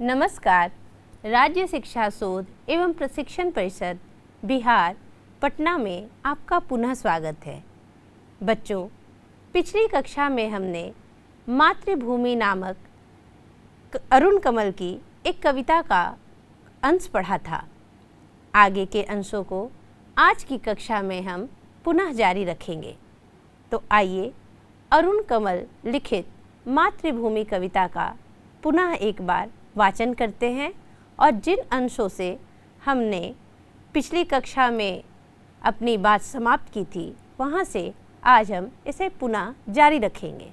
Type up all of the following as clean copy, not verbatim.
नमस्कार। राज्य शिक्षा शोध एवं प्रशिक्षण परिषद बिहार पटना में आपका पुनः स्वागत है। बच्चों, पिछली कक्षा में हमने मातृभूमि नामक अरुण कमल की एक कविता का अंश पढ़ा था। आगे के अंशों को आज की कक्षा में हम पुनः जारी रखेंगे। तो आइए अरुण कमल लिखित मातृभूमि कविता का पुनः एक बार वाचन करते हैं और जिन अंशों से हमने पिछली कक्षा में अपनी बात समाप्त की थी वहाँ से आज हम इसे पुनः जारी रखेंगे।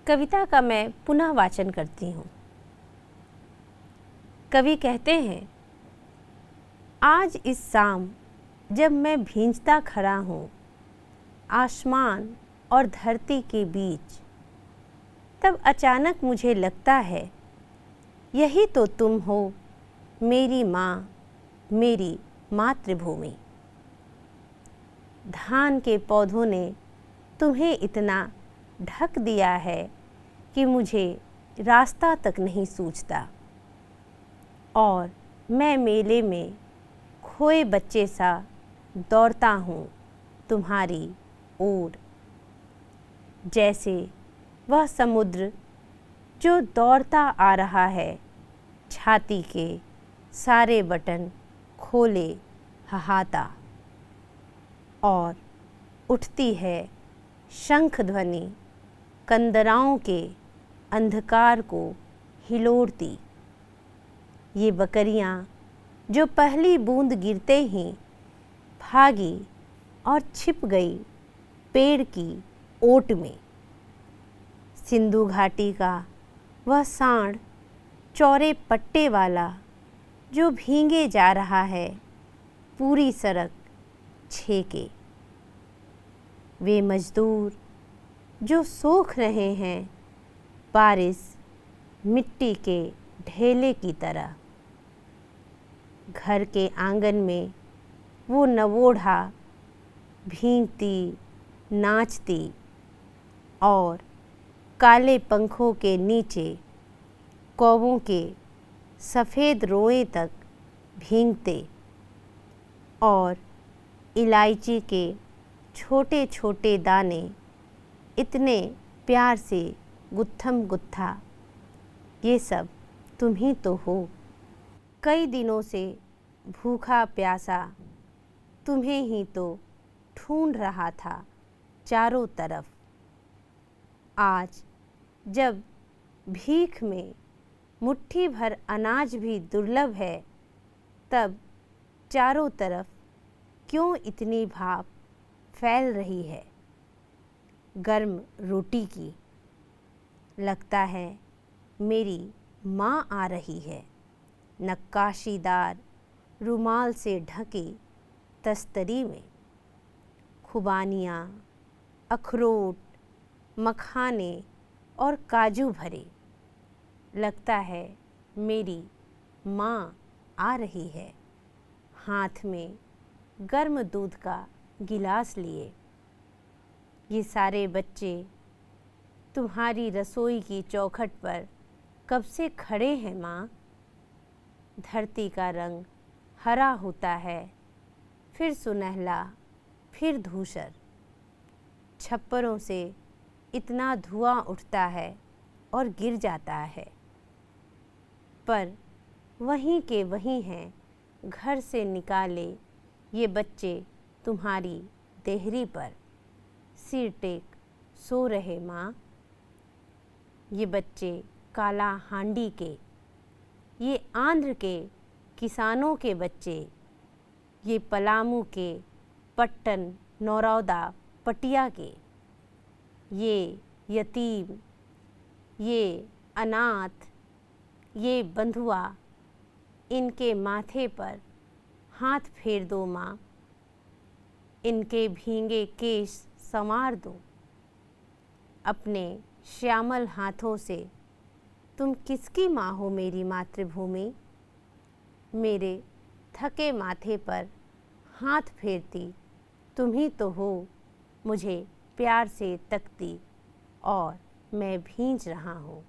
कविता का मैं पुनः वाचन करती हूँ। कवि कहते हैं, आज इस शाम जब मैं भींजता खड़ा हूँ आसमान और धरती के बीच, तब अचानक मुझे लगता है यही तो तुम हो मेरी माँ, मेरी मातृभूमि। धान के पौधों ने तुम्हें इतना ढक दिया है कि मुझे रास्ता तक नहीं सूझता, और मैं मेले में खोए बच्चे सा दौड़ता हूँ तुम्हारी ओर। जैसे वह समुद्र जो दौड़ता आ रहा है, छाती के सारे बटन खोले हाहाता, और उठती है शंख ध्वनि कंदराओं के अंधकार को हिलोड़ती। ये बकरियां जो पहली बूंद गिरते ही भागी और छिप गई पेड़ की ओट में। सिंधु घाटी का वह सांड चौड़े पट्टे वाला जो भीगे जा रहा है पूरी सड़क छेके। वे मजदूर जो सोख रहे हैं बारिश मिट्टी के ढेले की तरह। घर के आंगन में वो नवोढ़ा भीगती नाचती और काले पंखों के नीचे कौवों के सफ़ेद रोए तक भीगते, और इलायची के छोटे छोटे दाने इतने प्यार से गुत्थम गुत्था। ये सब तुम ही तो हो। कई दिनों से भूखा प्यासा तुम्हें ही तो ढूंढ रहा था चारों तरफ। आज जब भीख में मुट्ठी भर अनाज भी दुर्लभ है, तब चारों तरफ क्यों इतनी भाप फैल रही है गर्म रोटी की। लगता है मेरी माँ आ रही है नक्काशीदार रुमाल से ढकी तस्तरी में। खुबानियाँ, अखरोट, मखाने और काजू भरे। लगता है मेरी माँ आ रही है हाथ में गर्म दूध का गिलास लिए। ये सारे बच्चे तुम्हारी रसोई की चौखट पर कब से खड़े हैं माँ। धरती का रंग हरा होता है, फिर सुनहला, फिर धूसर। छप्परों से इतना धुआं उठता है और गिर जाता है, पर वहीं के वहीं हैं घर से निकाले ये बच्चे तुम्हारी देहरी पर सिर टेक सो रहे माँ। ये बच्चे काला हांडी के, ये आंध्र के किसानों के बच्चे, ये पलामू के, पट्टन, नौरौदा, पटिया के। ये यतीम, ये अनाथ, ये बंधुआ, इनके माथे पर हाथ फेर दो माँ। इनके भीगे केश संवार दो। अपने श्यामल हाथों से तुम किसकी माँ हो मेरी मातृभूमि। मेरे थके माथे पर हाथ फेरती तुम ही तो हो, मुझे प्यार से तकती और मैं भींज रहा हूँ।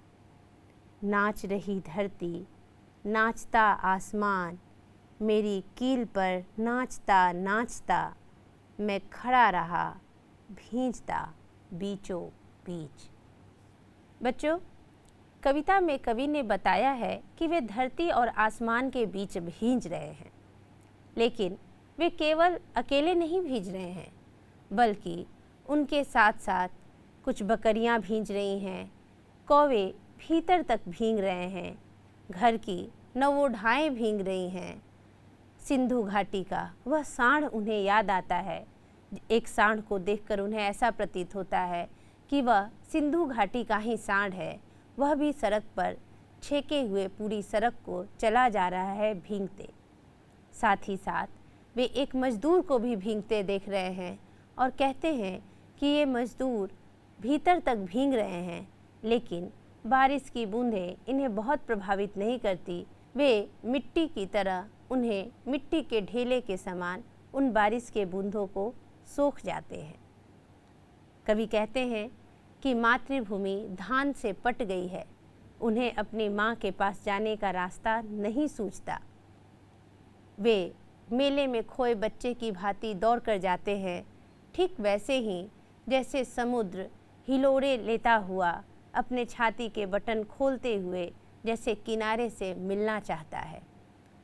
नाच रही धरती नाचता आसमान, मेरी कील पर नाचता नाचता मैं खड़ा रहा भींजता बीचों बीच। बच्चों, कविता में कवि ने बताया है कि वे धरती और आसमान के बीच भींज रहे हैं, लेकिन वे केवल अकेले नहीं भींज रहे हैं, बल्कि उनके साथ साथ कुछ बकरियां भींज रही हैं, कौवे भीतर तक भींग रहे हैं, घर की नवोढाएं भींग रही हैं। सिंधु घाटी का वह सांड उन्हें याद आता है। एक सांड को देखकर उन्हें ऐसा प्रतीत होता है कि वह सिंधु घाटी का ही सांड है। वह भी सड़क पर छेके हुए पूरी सड़क को चला जा रहा है भींगते। साथ ही साथ वे एक मजदूर को भी भींगते देख रहे हैं और कहते हैं कि ये मजदूर भीतर तक भींग रहे हैं, लेकिन बारिश की बूंदें इन्हें बहुत प्रभावित नहीं करती। वे मिट्टी की तरह उन्हें मिट्टी के ढेले के समान उन बारिश के बूंदों को सोख जाते हैं। कवि कहते हैं कि मातृभूमि धान से पट गई है, उन्हें अपनी माँ के पास जाने का रास्ता नहीं सूझता। वे मेले में खोए बच्चे की भांति दौड़ कर जाते हैं, ठीक वैसे ही जैसे समुद्र हिलोरे लेता हुआ अपने छाती के बटन खोलते हुए जैसे किनारे से मिलना चाहता है,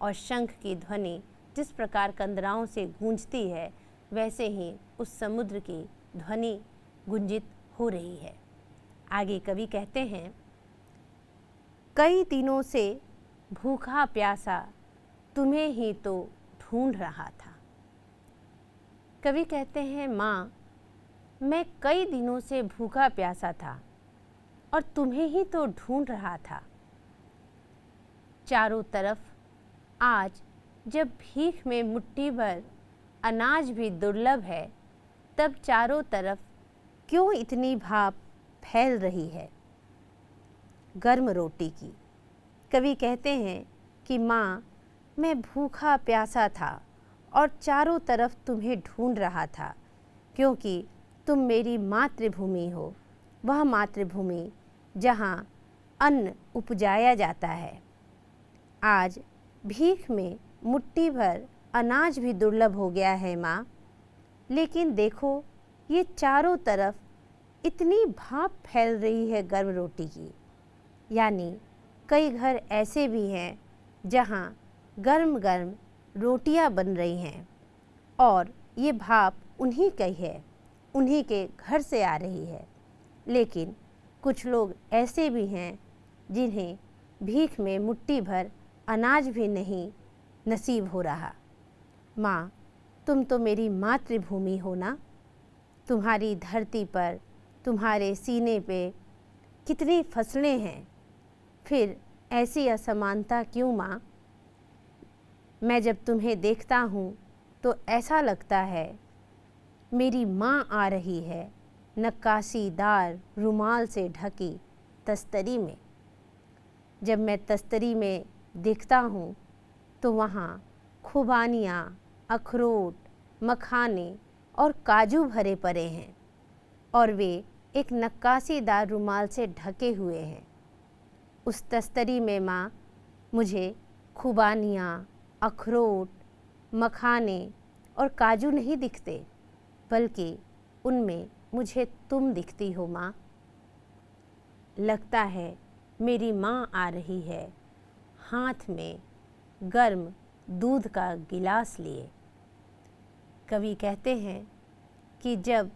और शंख की ध्वनि जिस प्रकार कंदराओं से गूंजती है, वैसे ही उस समुद्र की ध्वनि गुंजित हो रही है। आगे कवि कहते हैं, कई दिनों से भूखा प्यासा तुम्हें ही तो ढूंढ रहा था। कवि कहते हैं, माँ, मैं कई दिनों से भूखा प्यासा था और तुम्हें ही तो ढूंढ रहा था। चारों तरफ आज जब भीख में मुट्ठी भर अनाज भी दुर्लभ है, तब चारों तरफ क्यों इतनी भाप फैल रही है गर्म रोटी की। कवि कहते हैं कि माँ, मैं भूखा प्यासा था और चारों तरफ तुम्हें ढूंढ रहा था, क्योंकि तुम मेरी मातृभूमि हो, वह मातृभूमि जहाँ अन्न उपजाया जाता है। आज भीख में मुट्ठी भर अनाज भी दुर्लभ हो गया है माँ, लेकिन देखो ये चारों तरफ इतनी भाप फैल रही है गर्म रोटी की। यानी कई घर ऐसे भी हैं जहाँ गर्म गर्म रोटियां बन रही हैं और ये भाप उन्हीं की है, उन्हीं के घर से आ रही है। लेकिन कुछ लोग ऐसे भी हैं जिन्हें भीख में मुट्ठी भर अनाज भी नहीं नसीब हो रहा। माँ, तुम तो मेरी मातृभूमि हो ना। तुम्हारी धरती पर, तुम्हारे सीने पे कितनी फसलें हैं, फिर ऐसी असमानता क्यों माँ? मैं जब तुम्हें देखता हूँ तो ऐसा लगता है मेरी माँ आ रही है नक्काशीदार रुमाल से ढकी तस्तरी में। जब मैं तस्तरी में देखता हूँ तो वहाँ खुबानियाँ, अखरोट, मखाने और काजू भरे पड़े हैं और वे एक नक्काशीदार रुमाल से ढके हुए हैं। उस तस्तरी में माँ मुझे खुबानियाँ, अखरोट, मखाने और काजू नहीं दिखते, बल्कि उनमें मुझे तुम दिखती हो माँ। लगता है मेरी माँ आ रही है, हाथ में गर्म दूध का गिलास लिए। कवि कहते हैं कि जब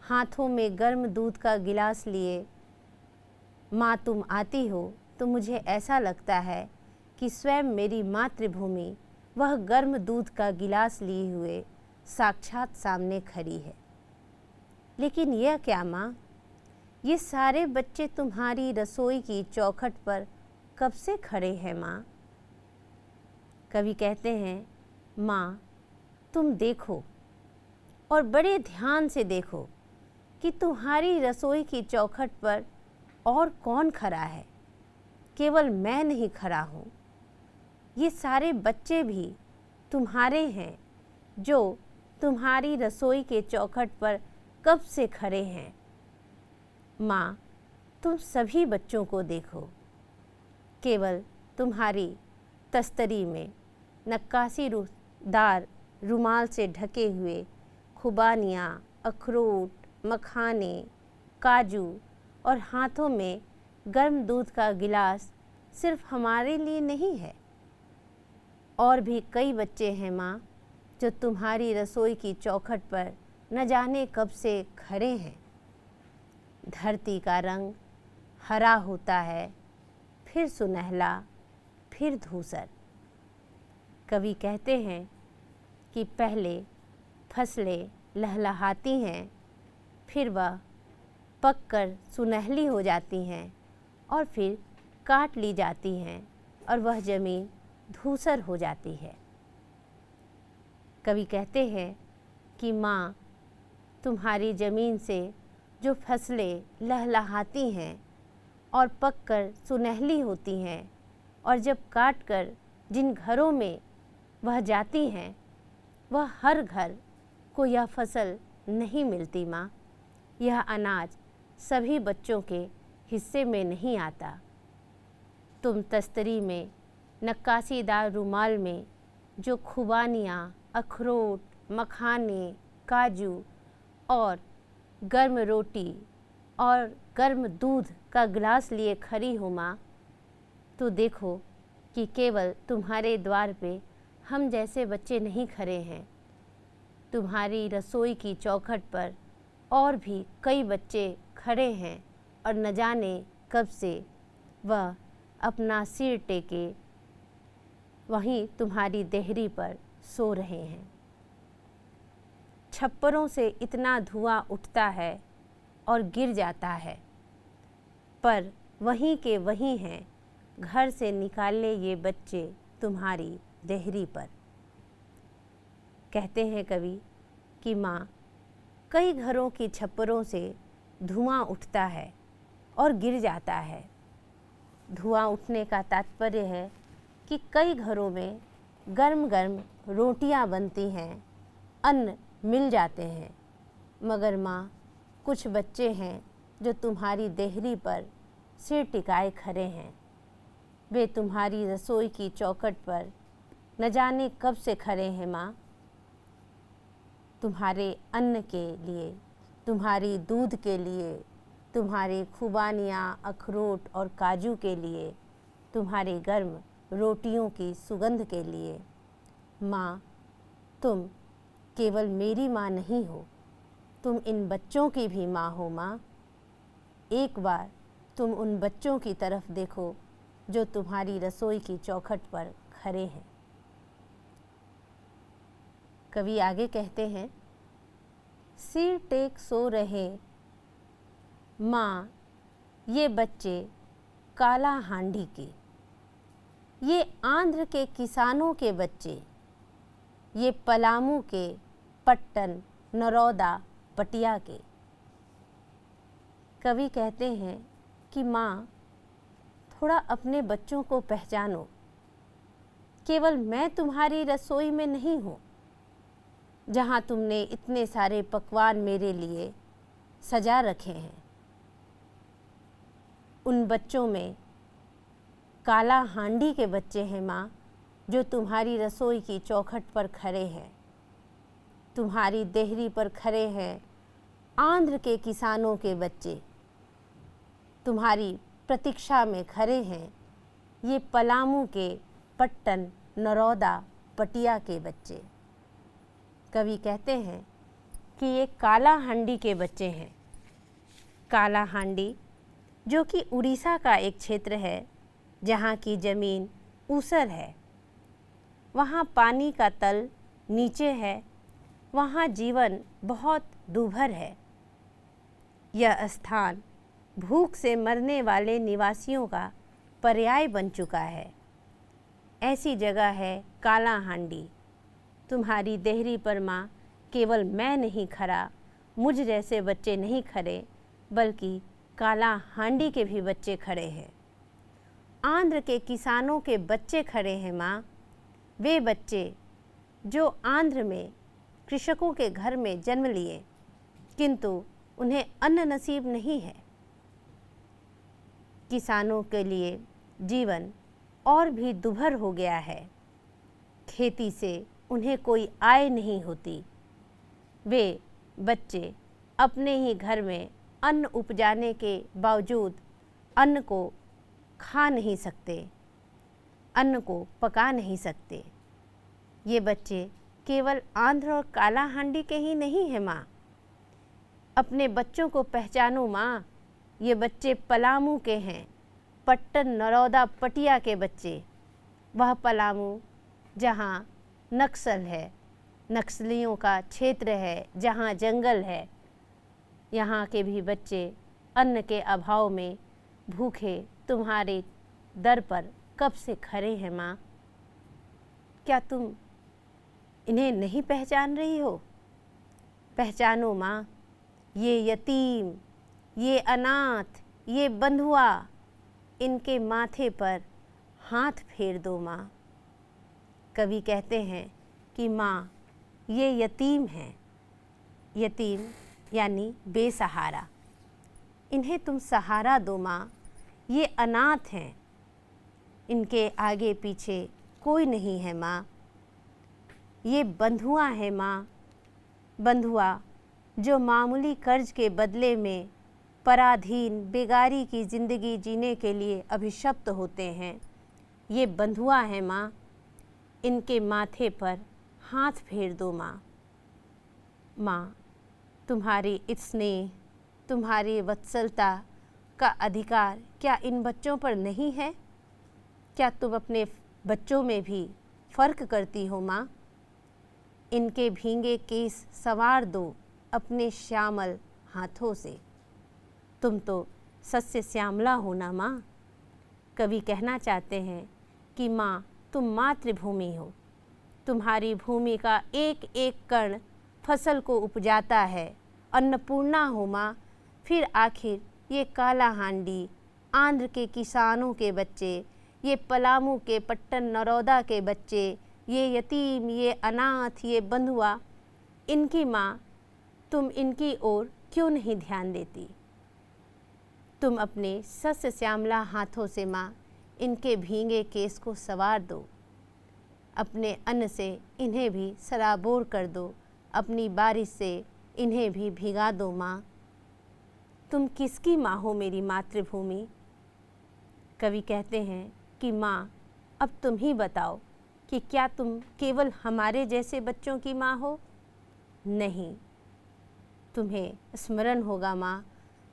हाथों में गर्म दूध का गिलास लिए माँ तुम आती हो, तो मुझे ऐसा लगता है कि स्वयं मेरी मातृभूमि वह गर्म दूध का गिलास लिए हुए साक्षात सामने खड़ी है। लेकिन यह क्या माँ, ये सारे बच्चे तुम्हारी रसोई की चौखट पर कब से खड़े हैं माँ? कवि कहते हैं, माँ तुम देखो और बड़े ध्यान से देखो कि तुम्हारी रसोई की चौखट पर और कौन खड़ा है। केवल मैं नहीं खड़ा हूँ, ये सारे बच्चे भी तुम्हारे हैं जो तुम्हारी रसोई के चौखट पर कब से खड़े हैं। माँ तुम सभी बच्चों को देखो, केवल तुम्हारी तस्तरी में नक्काशीदार रुमाल से ढके हुए खुबानियाँ, अखरोट, मखाने, काजू और हाथों में गर्म दूध का गिलास सिर्फ हमारे लिए नहीं है। और भी कई बच्चे हैं माँ, जो तुम्हारी रसोई की चौखट पर न जाने कब से खड़े हैं। धरती का रंग हरा होता है, फिर सुनहला, फिर धूसर। कवि कहते हैं कि पहले फसलें लहलहाती हैं, फिर वह पककर सुनहली हो जाती हैं और फिर काट ली जाती हैं और वह ज़मीन धूसर हो जाती है। कवि कहते हैं कि माँ, तुम्हारी ज़मीन से जो फसलें लहलहाती हैं और पककर सुनहली होती हैं और जब काट कर जिन घरों में वह जाती हैं, वह हर घर को यह फसल नहीं मिलती माँ। यह अनाज सभी बच्चों के हिस्से में नहीं आता। तुम तस्तरी में नक्काशीदार रुमाल में जो खुबानियाँ, अखरोट, मखाने, काजू और गर्म रोटी और गर्म दूध का गिलास लिए खड़ी हो माँ, तो देखो कि केवल तुम्हारे द्वार पे हम जैसे बच्चे नहीं खड़े हैं। तुम्हारी रसोई की चौखट पर और भी कई बच्चे खड़े हैं और न जाने कब से वह अपना सिर टेके वहीं तुम्हारी देहरी पर सो रहे हैं। छप्परों से इतना धुआं उठता है और गिर जाता है, पर वहीं के वहीं हैं घर से निकाले ये बच्चे तुम्हारी देहरी पर। कहते हैं कवि कि माँ, कई घरों की छप्परों से धुआं उठता है और गिर जाता है। धुआं उठने का तात्पर्य है कि कई घरों में गर्म गर्म रोटियां बनती हैं, अन्न मिल जाते हैं, मगर माँ, कुछ बच्चे हैं जो तुम्हारी देहरी पर सिर टिकाए खड़े हैं। वे तुम्हारी रसोई की चौखट पर न जाने कब से खड़े हैं माँ। तुम्हारे अन्न के लिए, तुम्हारी दूध के लिए, तुम्हारी खुबानियाँ, अखरोट और काजू के लिए, तुम्हारे गर्म रोटियों की सुगंध के लिए। माँ, तुम केवल मेरी माँ नहीं हो, तुम इन बच्चों की भी माँ हो माँ। एक बार तुम उन बच्चों की तरफ देखो जो तुम्हारी रसोई की चौखट पर खड़े हैं। कवि आगे कहते हैं, सिर टेक सो रहे माँ ये बच्चे काला हांडी के, ये आंध्र के किसानों के बच्चे, ये पलामू के, पट्टन, नरौदा, पटिया के। कवि कहते हैं कि माँ, थोड़ा अपने बच्चों को पहचानो। केवल मैं तुम्हारी रसोई में नहीं हूँ, जहाँ तुमने इतने सारे पकवान मेरे लिए सजा रखे हैं। उन बच्चों में काला हांडी के बच्चे हैं माँ, जो तुम्हारी रसोई की चौखट पर खड़े हैं, तुम्हारी देहरी पर खड़े हैं। आंध्र के किसानों के बच्चे तुम्हारी प्रतीक्षा में खड़े हैं। ये पलामू के, पट्टन, नरौदा, पटिया के बच्चे। कवि कहते हैं कि ये काला हांडी के बच्चे हैं। काला हांडी जो कि उड़ीसा का एक क्षेत्र है, जहाँ की ज़मीन ऊसर है, वहाँ पानी का तल नीचे है, वहाँ जीवन बहुत दूभर है। यह स्थान भूख से मरने वाले निवासियों का पर्याय बन चुका है। ऐसी जगह है काला हांडी। तुम्हारी देहरी पर माँ, केवल मैं नहीं खड़ा, मुझ जैसे बच्चे नहीं खड़े, बल्कि काला हांडी के भी बच्चे खड़े हैं। आंध्र के किसानों के बच्चे खड़े हैं माँ। वे बच्चे जो आंध्र में कृषकों के घर में जन्म लिए, किंतु उन्हें अन्न नसीब नहीं है। किसानों के लिए जीवन और भी दुभर हो गया है। खेती से उन्हें कोई आय नहीं होती। वे बच्चे अपने ही घर में अन्न उपजाने के बावजूद अन्न को खा नहीं सकते, अन्न को पका नहीं सकते। ये बच्चे केवल आंध्र और काला हांडी के ही नहीं हैं माँ। अपने बच्चों को पहचानो माँ, ये बच्चे पलामू के हैं, पट्टन नरौदा पटिया के बच्चे। वह पलामू जहाँ नक्सल है, नक्सलियों का क्षेत्र है, जहाँ जंगल है, यहाँ के भी बच्चे अन्न के अभाव में भूखे तुम्हारे दर पर कब से खड़े हैं माँ। क्या तुम इन्हें नहीं पहचान रही हो? पहचानो माँ, ये यतीम, ये अनाथ, ये बंधुआ, इनके माथे पर हाथ फेर दो माँ। कवि कहते हैं कि माँ ये यतीम हैं। यतीम यानी बेसहारा, इन्हें तुम सहारा दो माँ। ये अनाथ हैं, इनके आगे पीछे कोई नहीं है माँ। ये बंधुआ है माँ, बंधुआ जो मामूली कर्ज के बदले में पराधीन बेगारी की ज़िंदगी जीने के लिए अभिशप्त होते हैं। ये बंधुआ है माँ, इनके माथे पर हाथ फेर दो माँ। माँ, तुम्हारी स्नेह, तुम्हारी वत्सलता का अधिकार क्या इन बच्चों पर नहीं है? क्या तुम अपने बच्चों में भी फ़र्क करती हो माँ? इनके भींगे केस संवार दो अपने श्यामल हाथों से। तुम तो सस्य श्यामला हो ना माँ। कवि कहना चाहते हैं कि माँ तुम मातृभूमि हो। तुम्हारी भूमि का एक एक कण फसल को उपजाता है। अन्नपूर्णा हो माँ। फिर आखिर ये काला हांडी, आंध्र के किसानों के बच्चे, ये पलामू के पट्टन नरौदा के बच्चे, ये यतीम, ये अनाथ, ये बंधुआ, इनकी माँ तुम इनकी ओर क्यों नहीं ध्यान देती? तुम अपने सस्य श्यामला हाथों से माँ इनके भींगे केस को संवार दो। अपने अन्न से इन्हें भी सराबोर कर दो, अपनी बारिश से इन्हें भी भिगा दो माँ। तुम किसकी माँ हो मेरी मातृभूमि? कवि कहते हैं कि माँ अब तुम ही बताओ कि क्या तुम केवल हमारे जैसे बच्चों की माँ हो? नहीं, तुम्हें स्मरण होगा माँ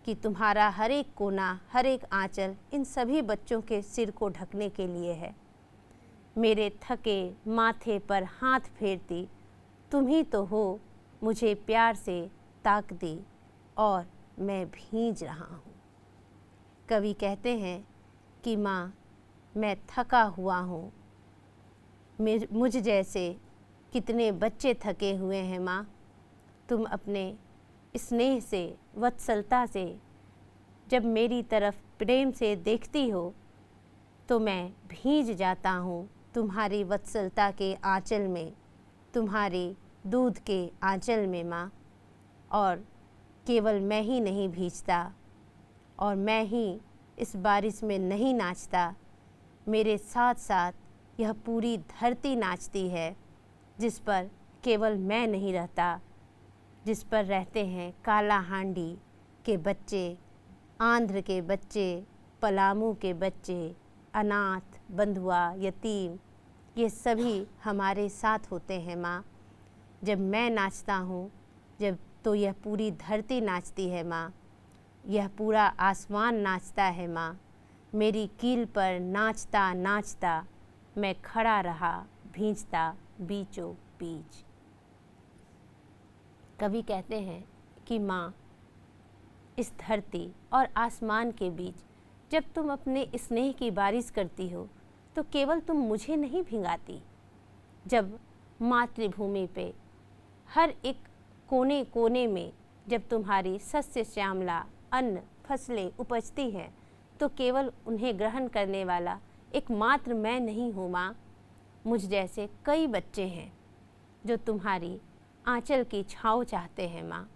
कि तुम्हारा हर एक कोना, हर एक आंचल इन सभी बच्चों के सिर को ढकने के लिए है। मेरे थके माथे पर हाथ फेरती तुम ही तो हो, मुझे प्यार से ताक दी और मैं भींज रहा हूँ। कवि कहते हैं कि माँ मैं थका हुआ हूँ। मुझ जैसे कितने बच्चे थके हुए हैं माँ। तुम अपने स्नेह से, वत्सलता से जब मेरी तरफ प्रेम से देखती हो तो मैं भींज जाता हूँ तुम्हारी वत्सलता के आंचल में, तुम्हारे दूध के आंचल में माँ। और केवल मैं ही नहीं भींजता और मैं ही इस बारिश में नहीं नाचता, मेरे साथ साथ यह पूरी धरती नाचती है, जिस पर केवल मैं नहीं रहता, जिस पर रहते हैं काला हांडी के बच्चे, आंध्र के बच्चे, पलामू के बच्चे, अनाथ, बंधुआ, यतीम, ये सभी हमारे साथ होते हैं माँ। जब मैं नाचता हूँ जब तो यह पूरी धरती नाचती है माँ, यह पूरा आसमान नाचता है माँ। मेरी कील पर नाचता नाचता मैं खड़ा रहा भींजता बीचों बीच। कवि कहते हैं कि माँ इस धरती और आसमान के बीच जब तुम अपने स्नेह की बारिश करती हो तो केवल तुम मुझे नहीं भिंगाती। जब मातृभूमि पे हर एक कोने कोने में जब तुम्हारी सस्य श्यामला अन्न फसलें उपजती हैं तो केवल उन्हें ग्रहण करने वाला एकमात्र मैं नहीं हूँ माँ। मुझ जैसे कई बच्चे हैं जो तुम्हारी आंचल की छाँव चाहते हैं माँ।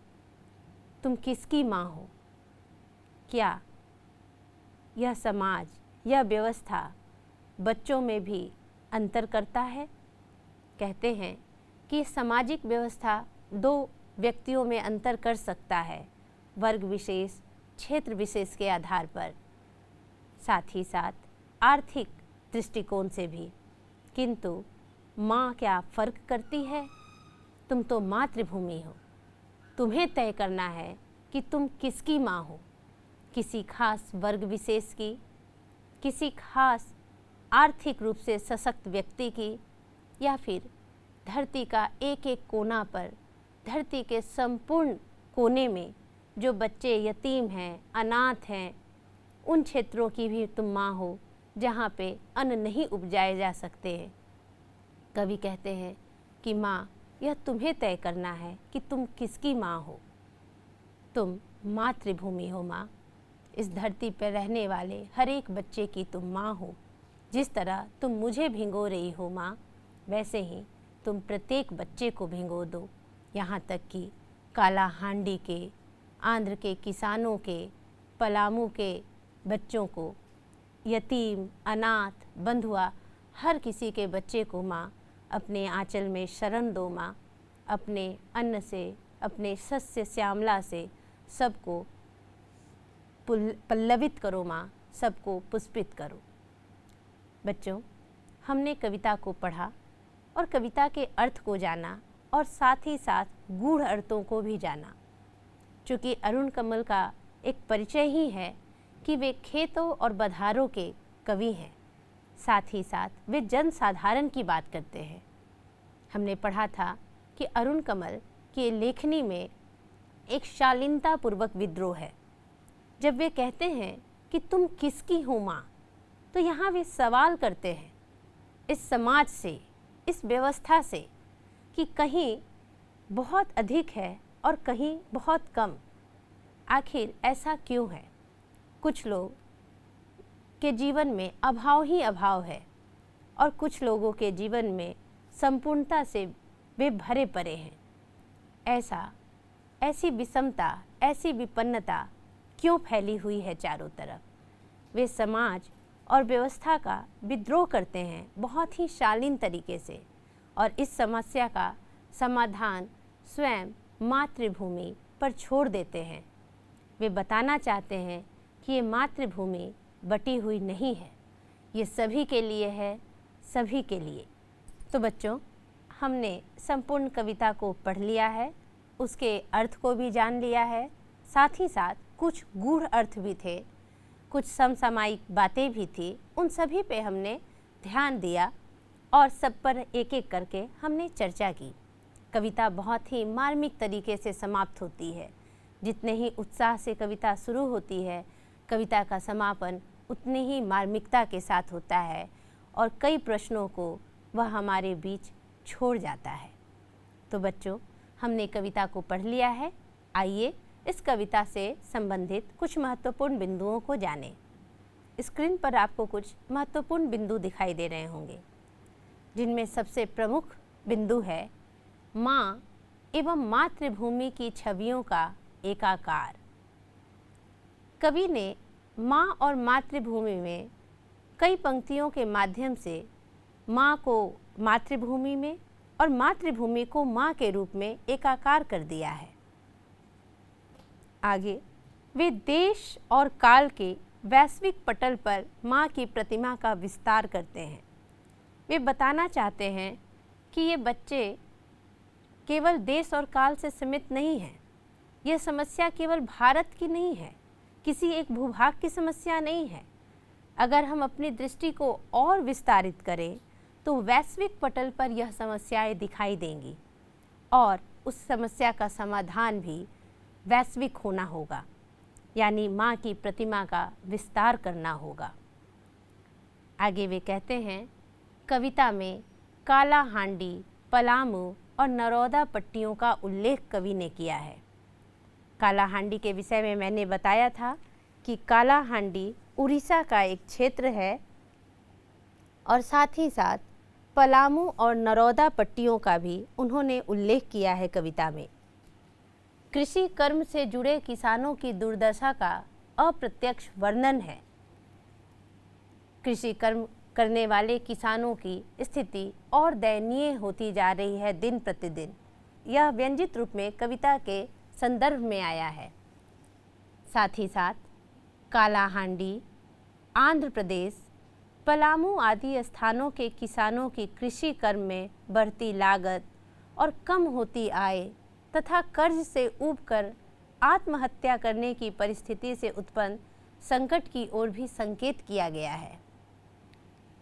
तुम किसकी माँ हो? क्या यह समाज, यह व्यवस्था बच्चों में भी अंतर करता है। कहते हैं कि सामाजिक व्यवस्था दो व्यक्तियों में अंतर कर सकता है, वर्ग विशेष, क्षेत्र विशेष के आधार पर, साथ ही साथ आर्थिक दृष्टिकोण से भी। किंतु माँ क्या फ़र्क करती है? तुम तो मातृभूमि हो, तुम्हें तय करना है कि तुम किसकी माँ हो, किसी खास वर्ग विशेष की, किसी खास आर्थिक रूप से सशक्त व्यक्ति की, या फिर धरती का एक एक कोना पर, धरती के संपूर्ण कोने में जो बच्चे यतीम हैं, अनाथ हैं, उन क्षेत्रों की भी तुम माँ हो जहाँ पे अन्न नहीं उपजाए जा सकते हैं। कवि कहते हैं कि माँ, यह तुम्हें तय करना है कि तुम किसकी माँ हो। तुम मातृभूमि हो माँ, इस धरती पर रहने वाले हर एक बच्चे की तुम माँ हो। जिस तरह तुम मुझे भिगो रही हो माँ, वैसे ही तुम प्रत्येक बच्चे को भिगो दो, यहाँ तक कि काला हांडी के, आंध्र के किसानों के, पलामू के बच्चों को, यतीम, अनाथ, बंधुआ, हर किसी के बच्चे को माँ अपने आंचल में शरण दो माँ। अपने अन्न से, अपने सस्य श्यामला से सबको पल्लवित करो माँ, सबको पुष्पित करो। बच्चों, हमने कविता को पढ़ा और कविता के अर्थ को जाना और साथ ही साथ गूढ़ अर्थों को भी जाना। चूँकि अरुण कमल का एक परिचय ही है कि वे खेतों और बधारों के कवि हैं, साथ ही साथ वे जन साधारण की बात करते हैं। हमने पढ़ा था कि अरुण कमल की लेखनी में एक शालीनतापूर्वक विद्रोह है। जब वे कहते हैं कि तुम किसकी हो माँ, तो यहाँ वे सवाल करते हैं इस समाज से, इस व्यवस्था से, कि कहीं बहुत अधिक है और कहीं बहुत कम। आखिर ऐसा क्यों है? कुछ लोग के जीवन में अभाव ही अभाव है और कुछ लोगों के जीवन में संपूर्णता से वे भरे पड़े हैं। ऐसी विषमता, ऐसी विपन्नता क्यों फैली हुई है चारों तरफ? वे समाज और व्यवस्था का विद्रोह करते हैं बहुत ही शालीन तरीके से, और इस समस्या का समाधान स्वयं मातृभूमि पर छोड़ देते हैं। वे बताना चाहते हैं कि ये मातृभूमि बटी हुई नहीं है, ये सभी के लिए है, सभी के लिए। तो बच्चों, हमने संपूर्ण कविता को पढ़ लिया है, उसके अर्थ को भी जान लिया है, साथ ही साथ कुछ गूढ़ अर्थ भी थे, कुछ समसामयिक बातें भी थी, उन सभी पे हमने ध्यान दिया और सब पर एक एक करके हमने चर्चा की। कविता बहुत ही मार्मिक तरीके से समाप्त होती है। जितने ही उत्साह से कविता शुरू होती है, कविता का समापन उतनी ही मार्मिकता के साथ होता है और कई प्रश्नों को वह हमारे बीच छोड़ जाता है। तो बच्चों, हमने कविता को पढ़ लिया है। आइए इस कविता से संबंधित कुछ महत्वपूर्ण बिंदुओं को जानें। स्क्रीन पर आपको कुछ महत्वपूर्ण बिंदु दिखाई दे रहे होंगे, जिनमें सबसे प्रमुख बिंदु है माँ एवं मातृभूमि की छवियों का एकाकार। कवि ने माँ और मातृभूमि में कई पंक्तियों के माध्यम से माँ को मातृभूमि में और मातृभूमि को माँ के रूप में एकाकार कर दिया है। आगे वे देश और काल के वैश्विक पटल पर माँ की प्रतिमा का विस्तार करते हैं। वे बताना चाहते हैं कि ये बच्चे केवल देश और काल से सीमित नहीं हैं। यह समस्या केवल भारत की नहीं है, किसी एक भूभाग की समस्या नहीं है। अगर हम अपनी दृष्टि को और विस्तारित करें तो वैश्विक पटल पर यह समस्याएं दिखाई देंगी और उस समस्या का समाधान भी वैश्विक होना होगा, यानी माँ की प्रतिमा का विस्तार करना होगा। आगे वे कहते हैं, कविता में काला हांडी, पलामू और नरौदा पट्टियों का उल्लेख कवि ने किया है। काला हांडी के विषय में मैंने बताया था कि काला हांडी उड़ीसा का एक क्षेत्र है और साथ ही साथ पलामू और नरौदा पट्टियों का भी उन्होंने उल्लेख किया है कविता में। कृषि कर्म से जुड़े किसानों की दुर्दशा का अप्रत्यक्ष वर्णन है। कृषि कर्म करने वाले किसानों की स्थिति और दयनीय होती जा रही है दिन प्रतिदिन। यह व्यंजित रूप में कविता के संदर्भ में आया है। साथ ही साथ कालाहांडी, आंध्र प्रदेश, पलामू आदि स्थानों के किसानों की कृषि कर्म में बढ़ती लागत और कम होती आय तथा कर्ज से ऊबकर आत्महत्या करने की परिस्थिति से उत्पन्न संकट की ओर भी संकेत किया गया है।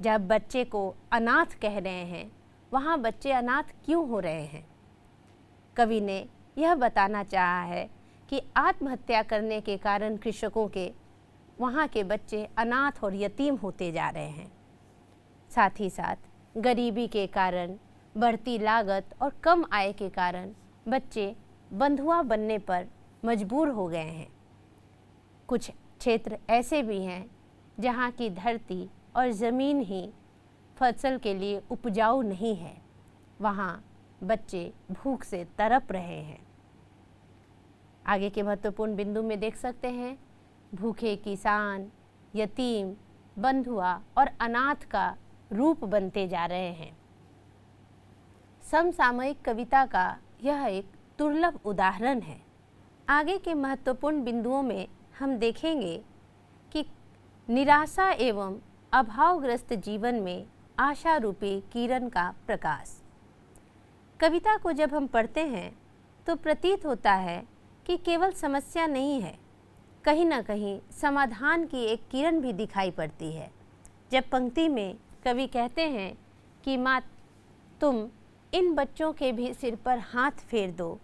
जब बच्चे को अनाथ कह रहे हैं, वहाँ बच्चे अनाथ क्यों हो रहे हैं? कवि ने यह बताना चाहा है कि आत्महत्या करने के कारण कृषकों के वहाँ के बच्चे अनाथ और यतीम होते जा रहे हैं। साथ ही साथ गरीबी के कारण, बढ़ती लागत और कम आय के कारण बच्चे बंधुआ बनने पर मजबूर हो गए हैं। कुछ क्षेत्र ऐसे भी हैं जहाँ की धरती और ज़मीन ही फसल के लिए उपजाऊ नहीं है। वहाँ बच्चे भूख से तड़प रहे हैं। आगे के महत्वपूर्ण बिंदु में देख सकते हैं, भूखे किसान, यतीम, बंधुआ और अनाथ का रूप बनते जा रहे हैं। समसामयिक कविता का यह एक दुर्लभ उदाहरण है। आगे के महत्वपूर्ण बिंदुओं में हम देखेंगे कि निराशा एवं अभावग्रस्त जीवन में आशा रूपी किरण का प्रकाश। कविता को जब हम पढ़ते हैं तो प्रतीत होता है कि केवल समस्या नहीं है, कहीं ना कहीं समाधान की एक किरण भी दिखाई पड़ती है। जब पंक्ति में कवि कहते हैं कि माँ तुम इन बच्चों के भी सिर पर हाथ फेर दो,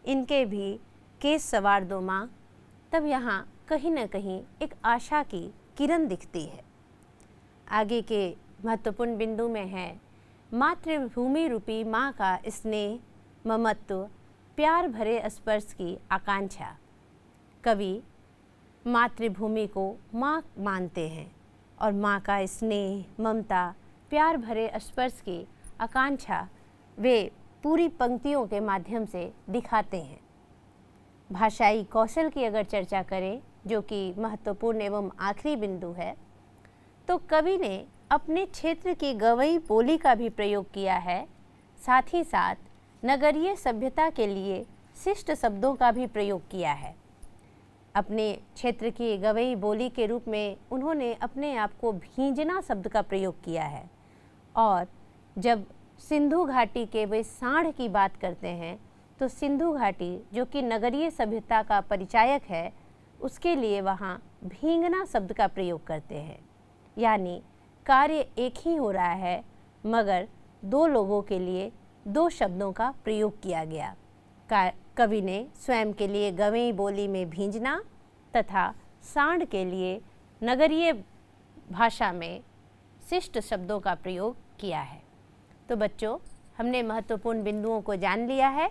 इनके भी केस संवार दो माँ, तब यहाँ कहीं ना कहीं एक आशा की किरण दिखती है। आगे के महत्वपूर्ण बिंदु में है मातृभूमि रूपी माँ का स्नेह, ममत्व, प्यार भरे स्पर्श की आकांक्षा। कवि मातृभूमि को माँ मानते हैं और माँ का स्नेह, ममता, प्यार भरे स्पर्श की आकांक्षा वे पूरी पंक्तियों के माध्यम से दिखाते हैं। भाषाई कौशल की अगर चर्चा करें, जो कि महत्वपूर्ण एवं आखिरी बिंदु है, तो कवि ने अपने क्षेत्र की गवई बोली का भी प्रयोग किया है। साथ ही साथ नगरीय सभ्यता के लिए शिष्ट शब्दों का भी प्रयोग किया है। अपने क्षेत्र की गवई बोली के रूप में उन्होंने अपने आप को भींजना शब्द का प्रयोग किया है। और जब सिंधु घाटी के वे सांड की बात करते हैं तो सिंधु घाटी, जो कि नगरीय सभ्यता का परिचायक है, उसके लिए वहाँ भींगना शब्द का प्रयोग करते हैं। यानी कार्य एक ही हो रहा है, मगर दो लोगों के लिए दो शब्दों का प्रयोग किया गया। कवि ने स्वयं के लिए गवई बोली में भींजना तथा सांड के लिए नगरीय भाषा में शिष्ट शब्दों का प्रयोग किया है। तो बच्चों, हमने महत्वपूर्ण बिंदुओं को जान लिया है।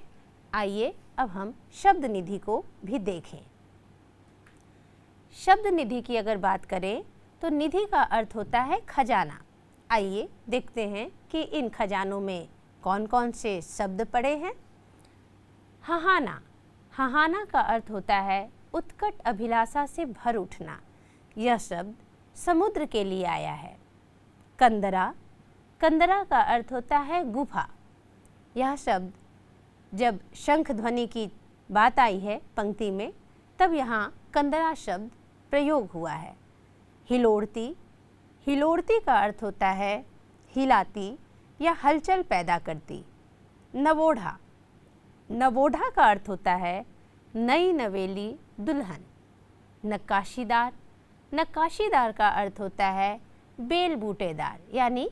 आइए अब हम शब्द निधि को भी देखें। शब्द निधि की अगर बात करें तो निधि का अर्थ होता है खजाना। आइए देखते हैं कि इन खजानों में कौन कौन से शब्द पड़े हैं। हहाना। हहाना का अर्थ होता है उत्कट अभिलाषा से भर उठना। यह शब्द समुद्र के लिए आया है। कंदरा। कंदरा का अर्थ होता है गुफा। यह शब्द जब शंख ध्वनि की बात आई है पंक्ति में, तब यहाँ कंदरा शब्द प्रयोग हुआ है। हिलोड़ती। हिलोड़ती का अर्थ होता है हिलाती या हलचल पैदा करती। नवोढ़ा। नवोढ़ा का अर्थ होता है नई नवेली दुल्हन। नक्काशीदार। नक्काशीदार का अर्थ होता है बेल बूटेदार, यानी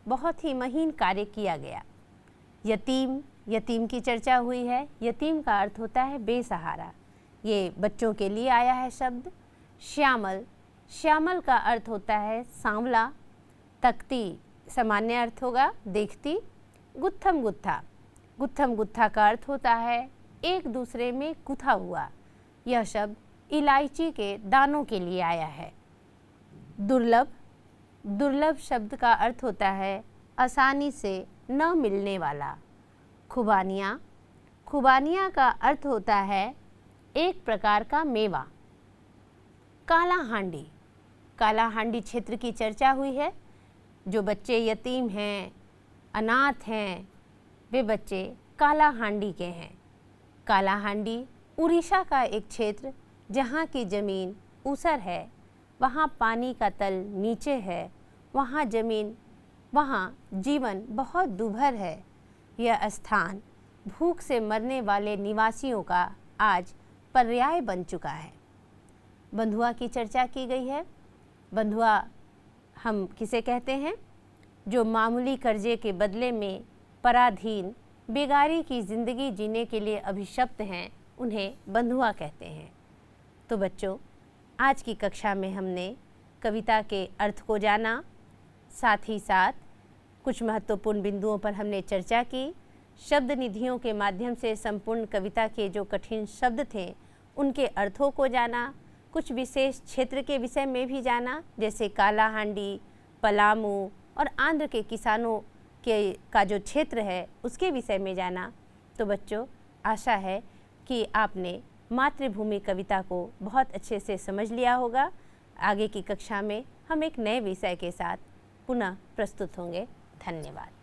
बहुत ही महीन कार्य किया गया। यतीम। यतीम की चर्चा हुई है। यतीम का अर्थ होता है बेसहारा। ये बच्चों के लिए आया है शब्द। श्यामल। श्यामल का अर्थ होता है सांवला। तकती सामान्य अर्थ होगा देखती। गुत्थम गुत्था। गुत्थम गुत्था का अर्थ होता है एक दूसरे में गुथा हुआ। यह शब्द इलायची के दानों के लिए आया है। दुर्लभ। दुर्लभ शब्द का अर्थ होता है आसानी से न मिलने वाला। खुबानियाँ। खुबानियाँ का अर्थ होता है एक प्रकार का मेवा। काला हांडी। काला हांडी क्षेत्र की चर्चा हुई है। जो बच्चे यतीम हैं, अनाथ हैं, वे बच्चे कालाहांडी के हैं। कालाहांडी उड़ीसा का एक क्षेत्र जहाँ की ज़मीन ऊसर है, वहाँ पानी का तल नीचे है, वहाँ जीवन बहुत दुर्भर है। यह स्थान भूख से मरने वाले निवासियों का आज पर्याय बन चुका है। बंधुआ की चर्चा की गई है। बंधुआ हम किसे कहते हैं? जो मामूली कर्जे के बदले में पराधीन बेगारी की ज़िंदगी जीने के लिए अभिशप्त हैं, उन्हें बंधुआ कहते हैं। तो बच्चों, आज की कक्षा में हमने कविता के अर्थ को जाना, साथ ही साथ कुछ महत्वपूर्ण बिंदुओं पर हमने चर्चा की। शब्द निधियों के माध्यम से संपूर्ण कविता के जो कठिन शब्द थे उनके अर्थों को जाना, कुछ विशेष क्षेत्र के विषय में भी जाना, जैसे कालाहांडी, पलामू और आंध्र के किसानों का जो क्षेत्र है उसके विषय में जाना। तो बच्चों, आशा है कि आपने मातृभूमि कविता को बहुत अच्छे से समझ लिया होगा। आगे की कक्षा में हम एक नए विषय के साथ पुनः प्रस्तुत होंगे। धन्यवाद।